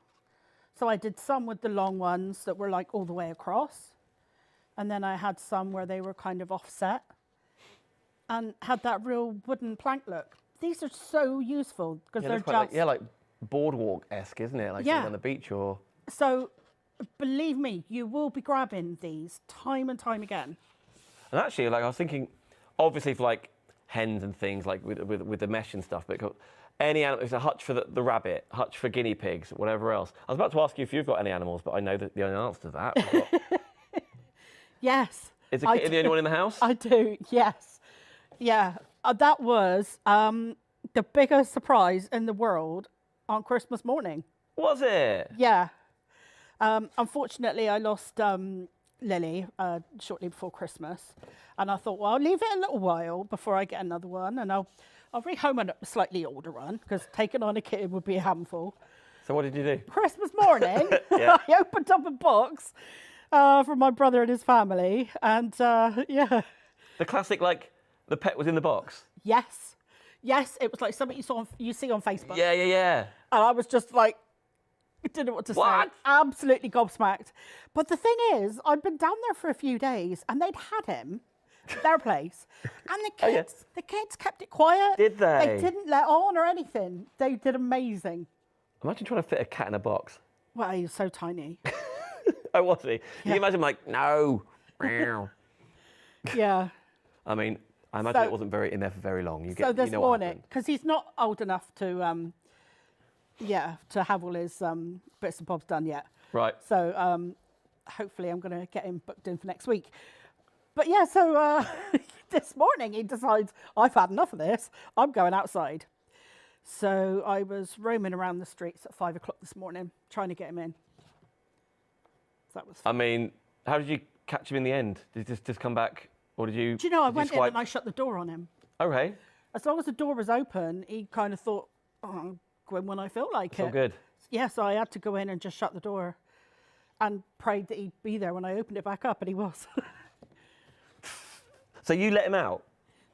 So I did some with the long ones that were like all the way across. And then I had some where they were kind of offset and had that real wooden plank look. These are so useful because they're just... like boardwalk-esque, isn't it? Like sitting on the beach or... So believe me, you will be grabbing these time and time again. And actually, like I was thinking, obviously for like hens and things, like with the mesh and stuff, but any animal, it's a hutch for the rabbit, hutch for guinea pigs, whatever else. I was about to ask you if you've got any animals, but I know the answer to that. Yes. Is the kitten the only one in the house? I do, yes. Yeah, that was the biggest surprise in the world on Christmas morning. Was it? Yeah. Unfortunately, I lost Lily shortly before Christmas. And I thought, well, I'll leave it a little while before I get another one. And I'll rehome a slightly older one because taking on a kitten would be a handful. So what did you do? Christmas morning, I opened up a box from my brother and his family. And yeah. The classic, like, the pet was in the box? Yes. Yes, it was like something you see on Facebook. Yeah. And I was just like, I didn't know what to say. Absolutely gobsmacked. But the thing is, I'd been down there for a few days and they'd had him at their place. And the kids kept it quiet. Did they? They didn't let on or anything. They did amazing. Imagine trying to fit a cat in a box. Well, he was so tiny. Oh, was he? You imagine like, no. Yeah. I mean, I imagine it wasn't in there for very long. So this morning, because he's not old enough to have all his bits and bobs done yet. Right. So hopefully I'm going to get him booked in for next week. But yeah, so this morning he decides, I've had enough of this. I'm going outside. So I was roaming around the streets at 5 o'clock this morning, trying to get him in. So that was fun. I mean, how did you catch him in the end? Did he just come back, or did you... Do you know, I went in and I shut the door on him. Okay. As long as the door was open, he kind of thought, oh, I'll go in when I feel like it. All good. Yeah, so I had to go in and just shut the door and prayed that he'd be there when I opened it back up, and he was. So you let him out?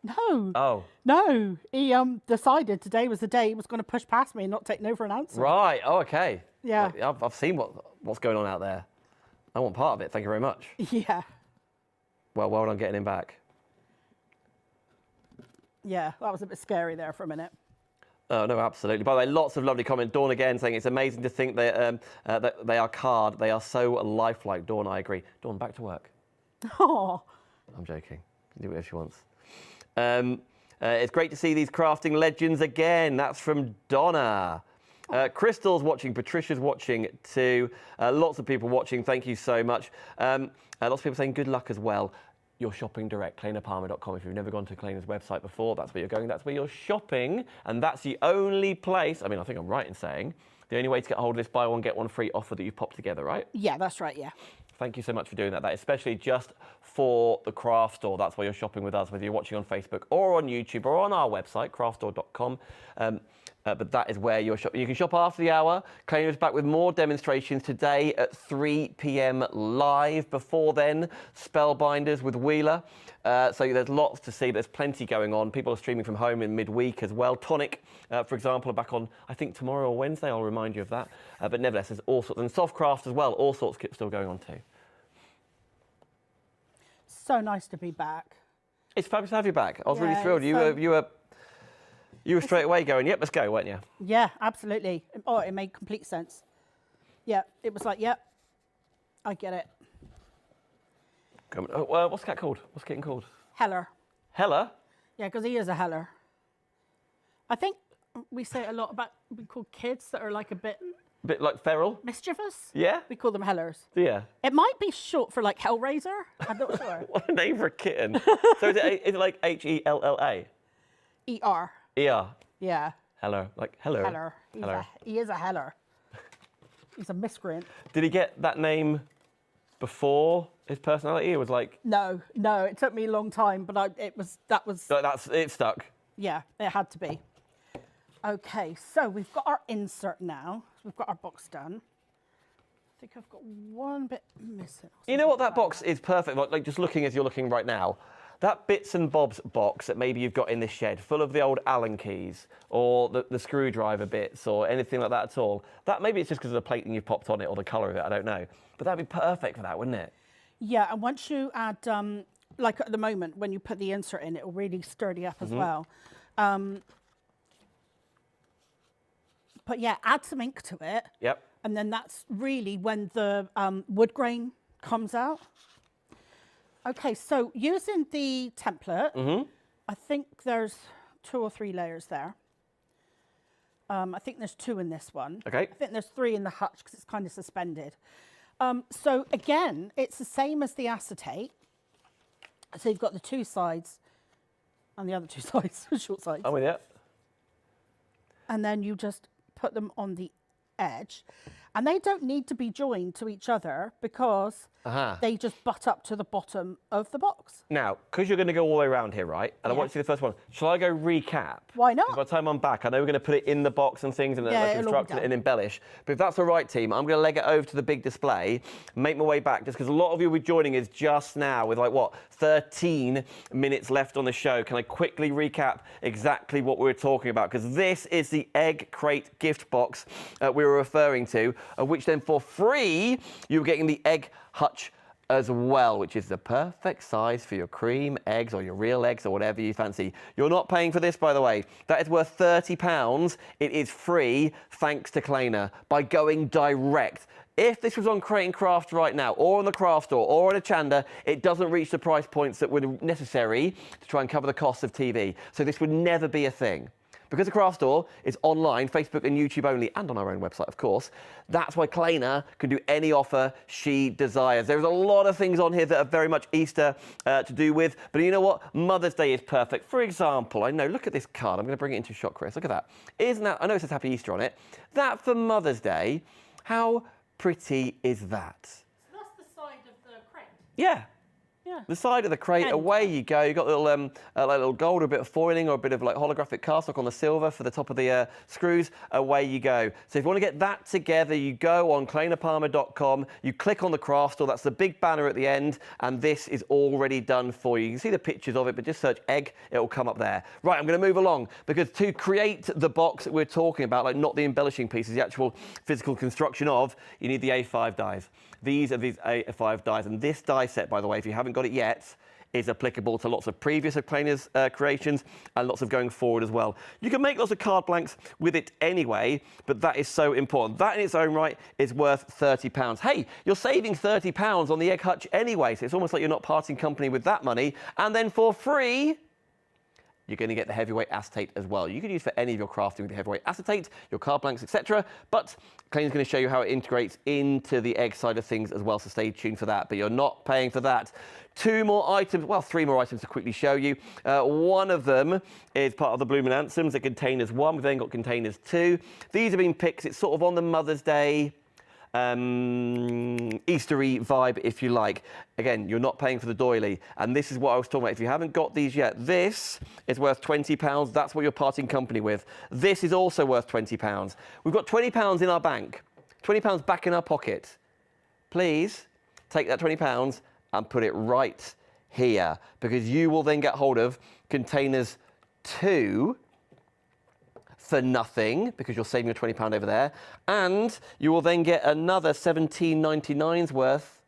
No. Oh. No. He decided today was the day he was going to push past me and not take no for an answer. Right. Oh, okay. Yeah. I've seen what's going on out there. I want part of it. Thank you very much. Yeah. Well done getting him back. Yeah, that was a bit scary there for a minute. Oh, no, absolutely. By the way, lots of lovely comments. Dawn again saying it's amazing to think that they are card. They are so lifelike. Dawn, I agree. Dawn, back to work. Oh. I'm joking. Do whatever she wants. It's great to see these crafting legends again. That's from Donna. Crystal's watching. Patricia's watching too. Lots of people watching. Thank you so much. Lots of people saying good luck as well. You're shopping direct, clainapalmer.com. If you've never gone to Claina's website before, that's where you're going, that's where you're shopping, and that's the only place, I mean, I think I'm right in saying, the only way to get a hold of this buy one, get one free offer that you've popped together, right? Yeah, that's right, yeah. Thank you so much for doing that. That is especially just for the craft store. That's why you're shopping with us, whether you're watching on Facebook or on YouTube or on our website, craftstore.com. But that is where you're shopping. You can shop after the hour. Claina is back with more demonstrations today at 3 p.m. live. Before then, Spellbinders with Wheeler. So there's lots to see. There's plenty going on. People are streaming from home in midweek as well. Tonic, for example, are back on, I think, tomorrow or Wednesday. I'll remind you of that. But nevertheless, there's all sorts. And Softcraft as well. All sorts still going on too. So nice to be back. It's fabulous to have you back. I was Yeah, really thrilled. You were straight away going, yep, let's go, weren't you? Yeah, absolutely. Oh, it made complete sense. Yeah, it was like, yep, I get it. What's the cat called? What's kitten called? Heller. Heller? Yeah, because he is a heller. I think we say a lot about, we call kids that are like a bit Bit like feral? mischievous. Yeah? We call them hellers. Yeah. It might be short for like Hellraiser. I'm not sure. What a name for a kitten. So is it like Hella? ER. ER. Yeah. Hello. Like hello. Heller. Hello. He is a heller. He's a miscreant. Did he get that name before his personality? It was like No, it took me a long time, but it was it stuck. yeah, it had to be. Okay, so we've got our insert now. We've got our box done. I think I've got one bit missing. You know what, that box is perfect. Like just looking as you're looking right now. That bits and bobs box that maybe you've got in this shed, full of the old Allen keys or the screwdriver bits or anything like that at all. That maybe it's just because of the plating you've popped on it or the colour of it. I don't know, but that'd be perfect for that, wouldn't it? Yeah, and once you add, like at the moment, when you put the insert in, it'll really sturdy up as well. But yeah, add some ink to it. Yep. And then that's really when the wood grain comes out. Okay, so using the template, I think there's 2 or 3 layers there. I think there's 2 in this one. Okay. I think there's 3 in the hutch because it's kind of suspended. So again, it's the same as the acetate. So you've got the 2 sides and the other 2 sides, short sides. I'm with you. And then you just put them on the edge. And they don't need to be joined to each other because they just butt up to the bottom of the box. Now, because you're going to go all the way around here, right? And I want to see the first one. Shall I go recap? Why not? 'Cause by the time I'm back, I know we're going to put it in the box and things and Yeah, like it'll all be construct it done. and embellish. But if that's the right, team, I'm going to leg it over to the big display, make my way back, just because a lot of you will be joining us just now with like, what, 13 minutes left on the show. Can I quickly recap exactly what we were talking about? Because this is the egg crate gift box we were referring to, of which then for free, you're getting the egg hutch as well, which is the perfect size for your cream eggs or your real eggs or whatever you fancy. You're not paying for this, by the way. That is worth £30. It is free, thanks to Claina, by going direct. If this was on Crate and Craft right now, or on the craft store, or on a Chanda, it doesn't reach the price points that were necessary to try and cover the costs of TV. So this would never be a thing. Because the craft store is online, Facebook and YouTube only, and on our own website, of course, that's why Claina can do any offer she desires. There's a lot of things on here that are very much Easter to do with, but you know what? Mother's Day is perfect. For example, I know, look at this card. I'm going to bring it into shot, Chris. Look at that. Isn't that, I know it says Happy Easter on it. That for Mother's Day, how pretty is that? So that's the side of the crate? Yeah. Yeah. The side of the crate, And away you go. You've got a little, like a little gold, or a bit of foiling, or a bit of like holographic caststock on the silver for the top of the screws. Away you go. So if you want to get that together, you go on clainapalmer.com. You click on the craft store. That's the big banner at the end, and this is already done for you. You can see the pictures of it, but just search egg. It will come up there. Right, I'm going to move along because to create the box that we're talking about, like not the embellishing pieces, the actual physical construction of, you need the A5 dies. These are these A5 dies, and this die set, by the way, if you haven't got it yet, is applicable to lots of previous of Claina's creations and lots of going forward as well. You can make lots of card blanks with it anyway, but that is so important. That in its own right is worth £30. Hey, you're saving £30 on the egg hutch anyway, so it's almost like you're not parting company with that money. And then for free, you're going to get the heavyweight acetate as well. You can use for any of your crafting with the heavyweight acetate, your card blanks, etc. But Claina's going to show you how it integrates into the egg side of things as well, so stay tuned for that. But you're not paying for that. 2 more items, well, 3 more items to quickly show you. One of them is part of the Bloomin Ansoms, the containers 1. We've then got containers 2. These have been picked. It's sort of on the Mother's Day Eastery vibe, if you like. Again, you're not paying for the doily, and this is what I was talking about. If you haven't got these yet, this is worth £20. That's what you're parting company with. This is also worth £20. We've got £20 in our bank, £20 back in our pocket. Please take that £20 and put it right here, because you will then get hold of containers 2 for nothing, because you're saving your £20 over there, and you will then get another £17.99's worth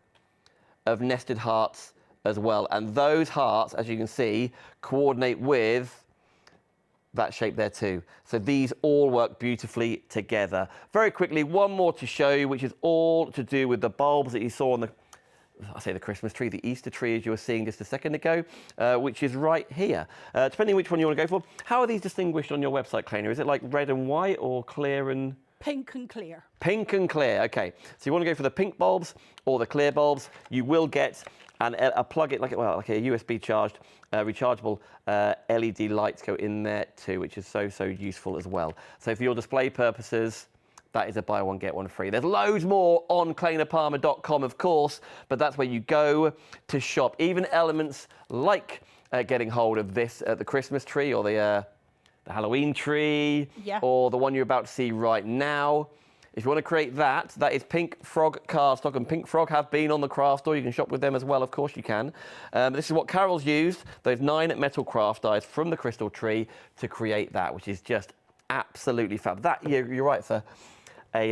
of nested hearts as well. And those hearts, as you can see, coordinate with that shape there too. So these all work beautifully together. Very quickly, one more to show you, which is all to do with the bulbs that you saw on the, I say the Christmas tree, the Easter tree, as you were seeing just a second ago, which is right here. Depending on which one you want to go for. How are these distinguished on your website, Claina? Is it like red and white or clear and... Pink and clear. Pink and clear, okay. So you want to go for the pink bulbs or the clear bulbs. You will get a plug-in, like a USB charged, rechargeable LED lights go in there too, which is so useful as well. So for your display purposes, that is a buy one, get one free. There's loads more on clainapalmer.com, of course, but that's where you go to shop. Even elements like getting hold of this, the Christmas tree or the Halloween tree, or the one you're about to see right now. If you want to create that, that is Pink Frog cardstock, and Pink Frog have been on the craft store. You can shop with them as well, of course you can. This is what Carol's used, those 9 metal craft dies from the crystal tree to create that, which is just absolutely fab. That, you're right, for what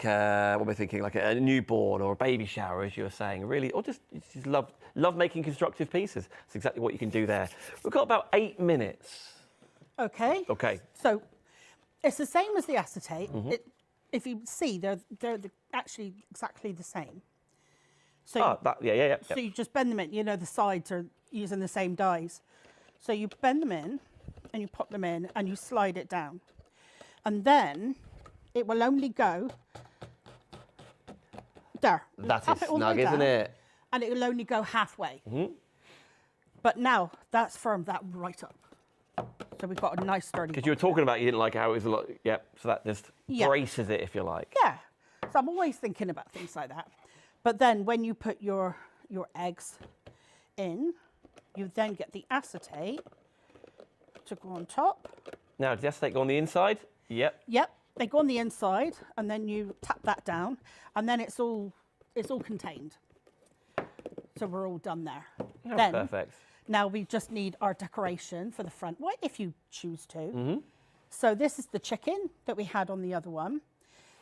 am I thinking, like a newborn or a baby shower, as you were saying, really, or just love making constructive pieces. That's exactly what you can do there. We've got about 8 minutes. Okay. Okay. So it's the same as the acetate. If you see, they're actually exactly the same. So So you just bend them in. You know, the sides are using the same dies. So you bend them in, and you pop them in, and you slide it down. And then it will only go there. That is snug, isn't it? And it will only go halfway. But now that's firmed that right up. So we've got a nice sturdy. Because you were talking about you didn't like how it was a lot. So that just braces it, if you like. Yeah. So I'm always thinking about things like that. But then when you put your eggs in, you then get the acetate to go on top. Now, does the acetate go on the inside? Yep. They go on the inside, and then you tap that down, and then it's all contained. So we're all done there. Oh, then, perfect. Now we just need our decoration for the front, if you choose to. So this is the chicken that we had on the other one,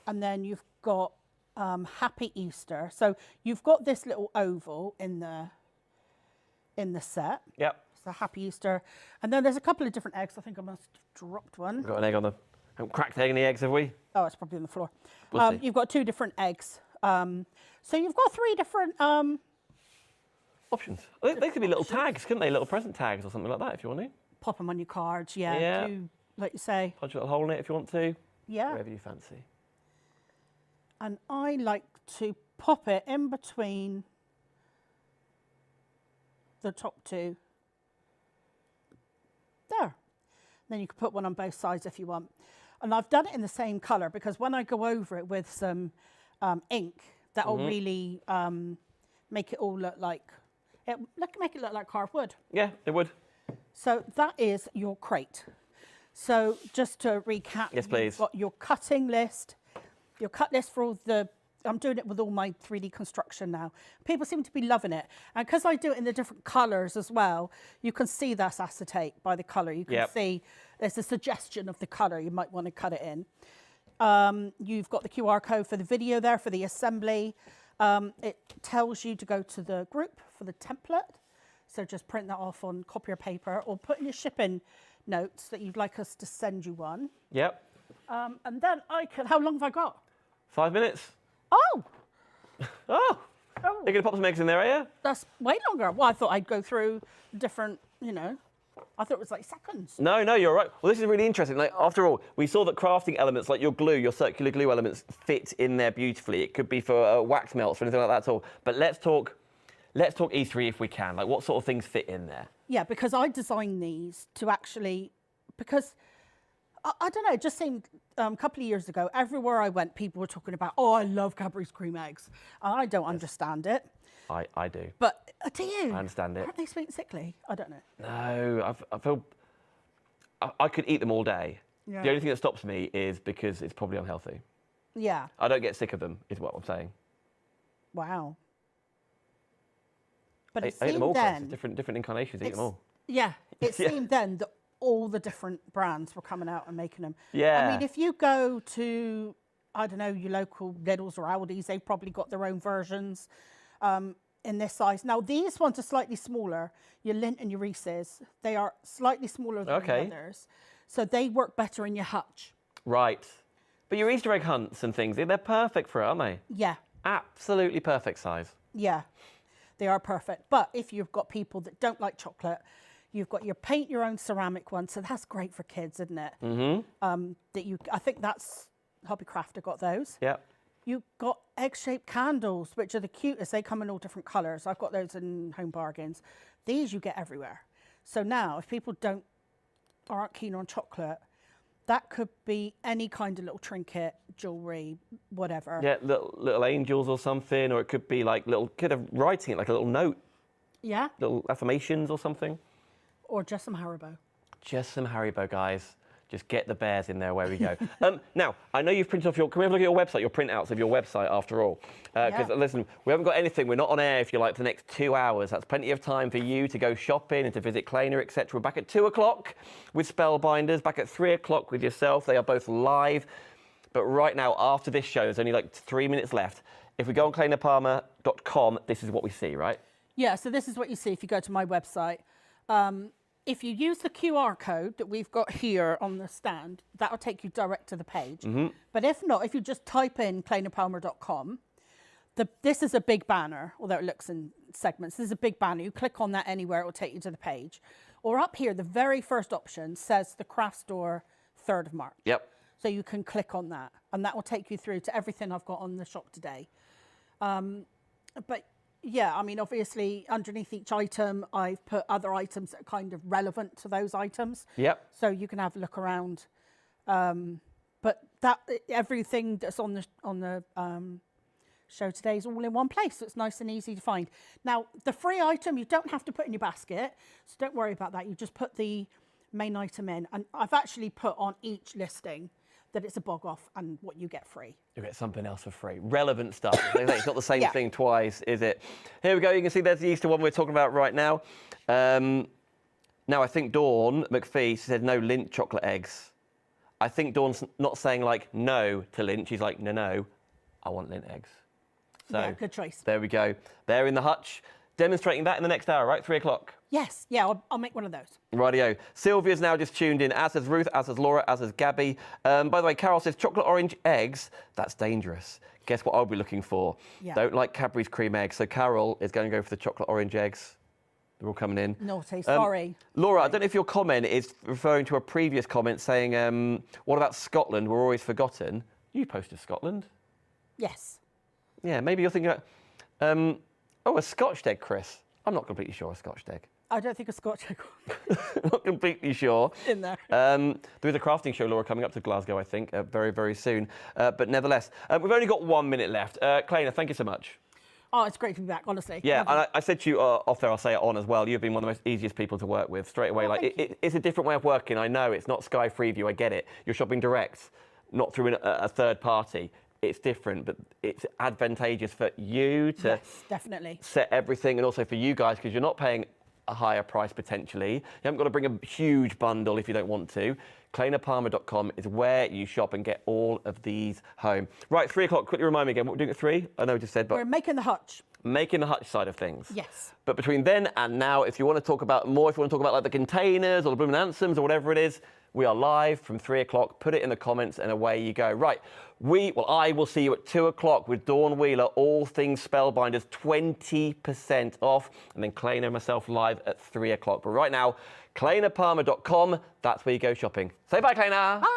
and then you've got Happy Easter. So you've got this little oval in the set. Yep. So Happy Easter, and then there's a couple of different eggs. I think I must have dropped one. We've got an egg on the. Haven't cracked egg in the eggs, have we? Oh, it's probably on the floor. We'll see. You've got 2 different eggs. So you've got 3 different options. They could be little tags, couldn't they? Little present tags or something like that, if you want to. Pop them on your cards, do, like you say. Punch a little hole in it if you want to. Yeah. Whatever you fancy. And I like to pop it in between the top 2. There. Then you can put one on both sides if you want. And I've done it in the same colour because when I go over it with some ink, that'll really make it all look like, make it look like carved wood. Yeah, it would. So that is your crate. So just to recap, yes, please. You've got your cutting list, your cut list for all the, I'm doing it with all my 3D construction now. People seem to be loving it. And because I do it in the different colours as well, you can see that's acetate by the colour. You can see there's a suggestion of the colour you might want to cut it in. You've got the QR code for the video there for the assembly. It tells you to go to the group for the template. So just print that off on copier paper or put in your shipping notes that you'd like us to send you one. Yep. And then I can, how long have I got? 5 minutes. Oh, Oh. You're going to pop some eggs in there, are you? that's way longer. Well, I thought I'd go through different, you know, I thought it was like seconds. No, you're right. Well, this is really interesting. Like, after all, we saw that crafting elements like your glue, your circular glue elements fit in there beautifully. It could be for wax melts or anything like that at all. But let's talk E3 if we can. Like, what sort of things fit in there? Yeah, because I designed these to actually, because I don't know, it just seemed a couple of years ago, everywhere I went, people were talking about, oh, I love Cadbury's cream eggs. And I don't understand it. I do. But do you? I understand it. Aren't they sweet and sickly? I don't know. No, I feel I could eat them all day. Yeah. The only thing that stops me is because it's probably unhealthy. Yeah. I don't get sick of them, is what I'm saying. Wow. But I it ate them all, seemed Chris. then, different incarnations, eat them all. yeah, it Yeah. seemed then that all the different brands were coming out and making them. Yeah. I mean, if you go to, I don't know, your local Lidl's or Aldi's, they've probably got their own versions in this size. Now, these ones are slightly smaller. Your Lindt and your Reese's, they are slightly smaller than Okay. the others. So they work better in your hutch. Right. But your Easter egg hunts and things, they're perfect for it, aren't they? Yeah, Absolutely perfect size. yeah, they are perfect. But if you've got people that don't like chocolate, you've got your paint your own ceramic one. So that's great for kids, isn't it? Mm-hmm. I think that's Hobbycraft got those. Yeah. You've got egg-shaped candles, which are the cutest. They come in all different colours. I've got those in Home Bargains. These you get everywhere. So now, if people aren't keen on chocolate, that could be any kind of little trinket, jewellery, whatever. Yeah, little angels or something, or it could be like could have writing it like a little note, Yeah, little affirmations or something. or just some Haribo. Just some Haribo, guys. Just get the bears in there, where we go. Now, I know you've printed off can we have a look at your website, your printouts of your website after all? Because Yeah. listen, we haven't got anything, we're not on air, if you like, for the next 2 hours. That's plenty of time for you to go shopping and to visit Claina, etc. We're back at 2 o'clock with Spellbinders, back at 3 o'clock with yourself. They are both live. But right now, after this show, there's only like 3 minutes left. If we go on clainapalmer.com, this is what we see, right? Yeah, so this is what you see if you go to my website. If you use the QR code that we've got here on the stand, that'll take you direct to the page. But if not, if you just type in clainapalmer.com, this is a big banner, although it looks in segments. This is a big banner. You click on that anywhere, it will take you to the page. Or up here, the very first option says the craft store 3rd of March. Yep. So you can click on that, and that will take you through to everything I've got on the shop today. But yeah, I mean, obviously, underneath each item, I've put other items that are kind of relevant to those items. Yep. So you can have a look around. But everything that's on the show today is all in one place, so it's nice and easy to find. Now, the free item you don't have to put in your basket, so don't worry about that. You just put the main item in, and I've actually put on each listing that it's a bog off and what you get free. You get something else for free. Relevant stuff. It's not the same Yeah. thing twice, is it? Here we go. You can see there's the Easter one we're talking about right now. Now, I think Dawn McPhee said no Lindt chocolate eggs. I think Dawn's not saying like no to Lindt. She's like, no, I want Lindt eggs. So Yeah, good choice. there we go. They're in the hutch. Demonstrating that in the next hour, right? 3 o'clock. Yes, yeah, I'll make one of those. Rightio. Sylvia's now just tuned in, as has Ruth, as has Laura, as has Gabby. By the way, Carol says chocolate orange eggs, that's dangerous. Guess what I'll be looking for? Yeah. Don't like Cadbury's cream eggs, so Carol is going to go for the chocolate orange eggs. They're all coming in. Naughty, sorry. Laura, I don't know if your comment is referring to a previous comment saying, what about Scotland? We're always forgotten. You posted Scotland. Yes. Yeah, maybe you're thinking about, a Scotch egg, Chris. I'm not completely sure a Scotch egg. I don't think a Scotch egg Not completely sure. in there. There is a crafting show, Laura, coming up to Glasgow, I think, very, very soon. But nevertheless, we've only got 1 minute left. Claina, thank you so much. Oh, it's great to be back, honestly. Yeah, Lovely. and I said to you off there, I'll say it on as well. You've been one of the most easiest people to work with straight away. Oh, Like thank you. it's a different way of working. I know it's not Sky Freeview. I get it. You're shopping direct, not through a third party. It's different, but it's advantageous for you to Yes, definitely. set everything, and also for you guys because you're not paying a higher price potentially. You haven't got to bring a huge bundle if you don't want to. ClainaPalmer.com is where you shop and get all of these home. Right, 3 o'clock. Quickly remind me again what we're doing at 3. I know I just said, but We're making the hutch. Making the hutch side of things. Yes. But between then and now, if you want to talk about more, if you want to talk about like the containers or the Bloomin Ansoms or whatever it is, we are live from 3 o'clock. Put it in the comments and away you go. Right. I will see you at 2 o'clock with Dawn Wheeler, all things Spellbinders, 20% off. And then Claina and myself live at 3 o'clock. But right now, ClainaPalmer.com, that's where you go shopping. Say bye, Claina. Bye.